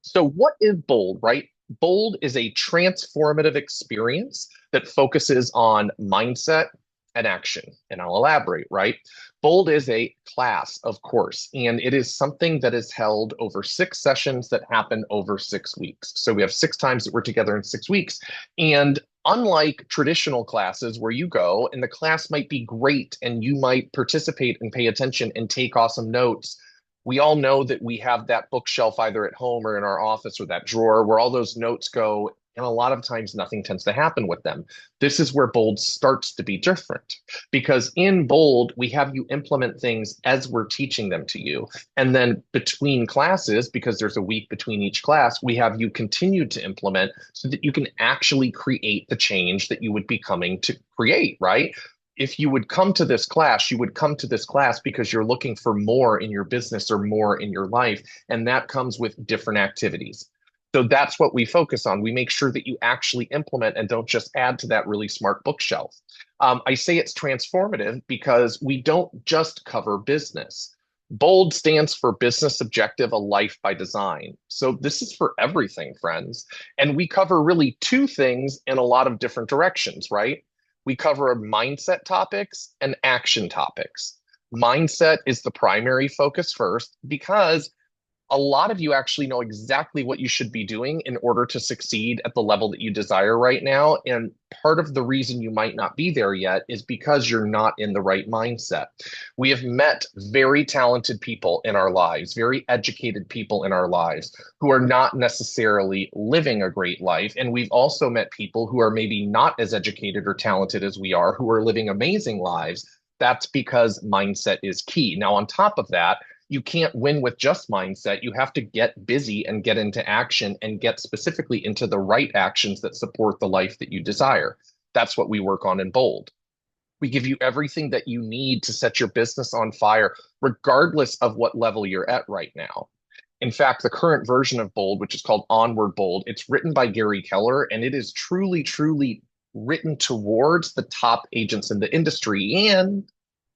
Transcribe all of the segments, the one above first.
So, what is Bold, right? Bold is a transformative experience that focuses on mindset and action. And I'll elaborate, right? Bold is a class, of course, and it is something that is held over 6 sessions that happen over 6 weeks. So, we have 6 times that we're together in 6 weeks. And unlike traditional classes where you go and the class might be great and you might participate and pay attention and take awesome notes, we all know that we have that bookshelf either at home or in our office or that drawer where all those notes go. And a lot of times nothing tends to happen with them. This is where Bold starts to be different because in Bold, we have you implement things as we're teaching them to you. And then between classes, because there's a week between each class, we have you continue to implement so that you can actually create the change that you would be coming to create, right? If you would come to this class, you would come to this class because you're looking for more in your business or more in your life. And that comes with different activities. So that's what we focus on. We make sure that you actually implement and don't just add to that really smart bookshelf. I say it's transformative because we don't just cover business. BOLD stands for Business Objective, a Life by Design. So this is for everything, friends. And we cover really two things in a lot of different directions, right? We cover mindset topics and action topics. Mindset is the primary focus first because a lot of you actually know exactly what you should be doing in order to succeed at the level that you desire right now. And part of the reason you might not be there yet is because you're not in the right mindset. We have met very talented people in our lives, very educated people in our lives who are not necessarily living a great life. And we've also met people who are maybe not as educated or talented as we are, who are living amazing lives. That's because mindset is key. Now, on top of that, you can't win with just mindset. You have to get busy and get into action and get specifically into the right actions that support the life that you desire. That's what we work on in Bold. We give you everything that you need to set your business on fire, regardless of what level you're at right now. In fact, the current version of Bold, which is called Onward Bold, it's written by Gary Keller, and it is truly, truly written towards the top agents in the industry. And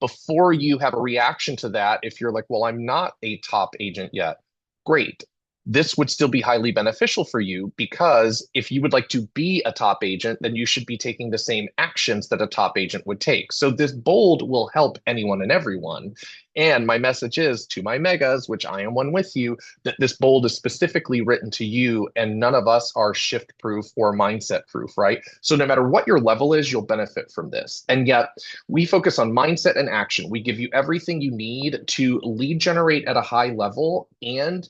before you have a reaction to that, if you're like, well, I'm not a top agent yet, great. This would still be highly beneficial for you because if you would like to be a top agent, then you should be taking the same actions that a top agent would take. So this bold will help anyone and everyone. And my message is to my megas, which I am one with you, that this bold is specifically written to you, and none of us are shift proof or mindset proof, right? So no matter what your level is, you'll benefit from this. And yet, we focus on mindset and action. We give you everything you need to lead generate at a high level and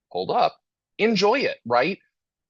hold up, enjoy it, right?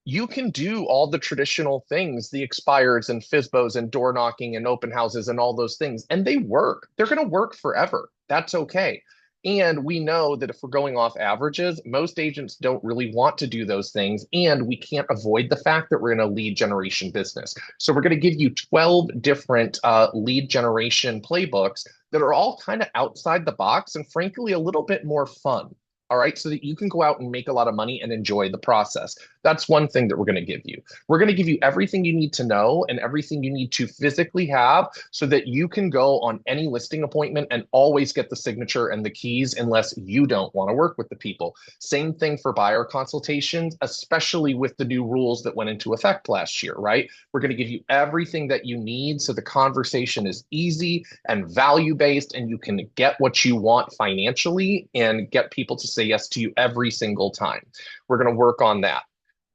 You can do all the traditional things, the expireds and FISBOs and door knocking and open houses and all those things, and they work. They're going to work forever. That's okay. And we know that if we're going off averages, most agents don't really want to do those things. And we can't avoid the fact that we're in a lead generation business. So we're going to give you 12 different lead generation playbooks that are all kind of outside the box and frankly, a little bit more fun. All right, so that you can go out and make a lot of money and enjoy the process. That's one thing that we're going to give you. We're going to give you everything you need to know and everything you need to physically have so that you can go on any listing appointment and always get the signature and the keys unless you don't want to work with the people. Same thing for buyer consultations, especially with the new rules that went into effect last year, right? We're going to give you everything that you need so the conversation is easy and value based and you can get what you want financially and get people to say yes to you every single time. We're going to work on that.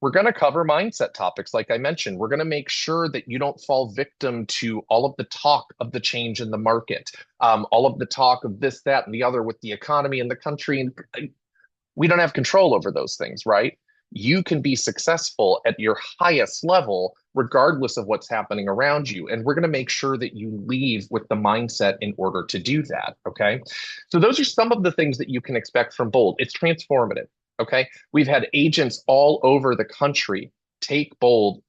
We're going to cover mindset topics, like I mentioned. We're going to make sure that you don't fall victim to all of the talk of the change in the market, all of the talk of this, that, and the other with the economy and the country. And we don't have control over those things, right? You can be successful at your highest level, regardless of what's happening around you. And we're going to make sure that you leave with the mindset in order to do that. Okay. So those are some of the things that you can expect from Bold. It's transformative. Okay. We've had agents all over the country take Bold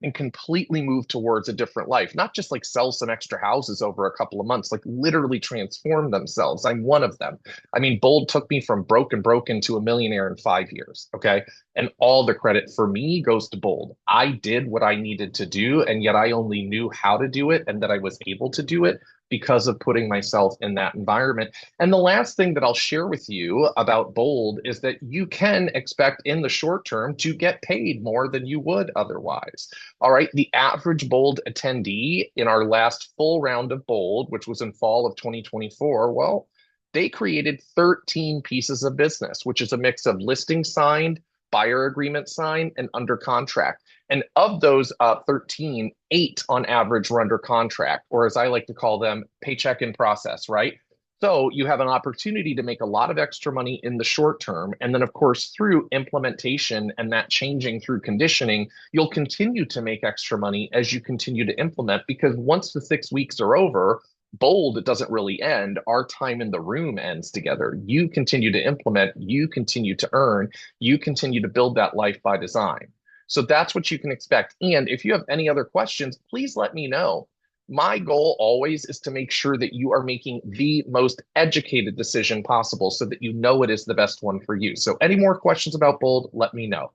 and completely move towards a different life, not just like sell some extra houses over a couple of months, like literally transform themselves. I'm one of them. I mean, Bold took me from broken to a millionaire in 5 years. Okay. And all the credit for me goes to Bold. I did what I needed to do, and yet I only knew how to do it and that I was able to do it because of putting myself in that environment. And the last thing that I'll share with you about Bold is that you can expect in the short term to get paid more than you would otherwise. All right. The average Bold attendee in our last full round of Bold, which was in fall of 2024, well, they created 13 pieces of business, which is a mix of listing signed, buyer agreement signed, and under contract. And of those 13, eight on average were under contract, or as I like to call them, paycheck in process, right? So you have an opportunity to make a lot of extra money in the short term. And then, of course, through implementation and that changing through conditioning, you'll continue to make extra money as you continue to implement. Because once the 6 weeks are over, Bold, it doesn't really end. Our time in the room ends together. You continue to implement, you continue to earn, you continue to build that life by design. So that's what you can expect. And if you have any other questions, please let me know. My goal always is to make sure that you are making the most educated decision possible so that you know it is the best one for you. So, any more questions about Bold, let me know.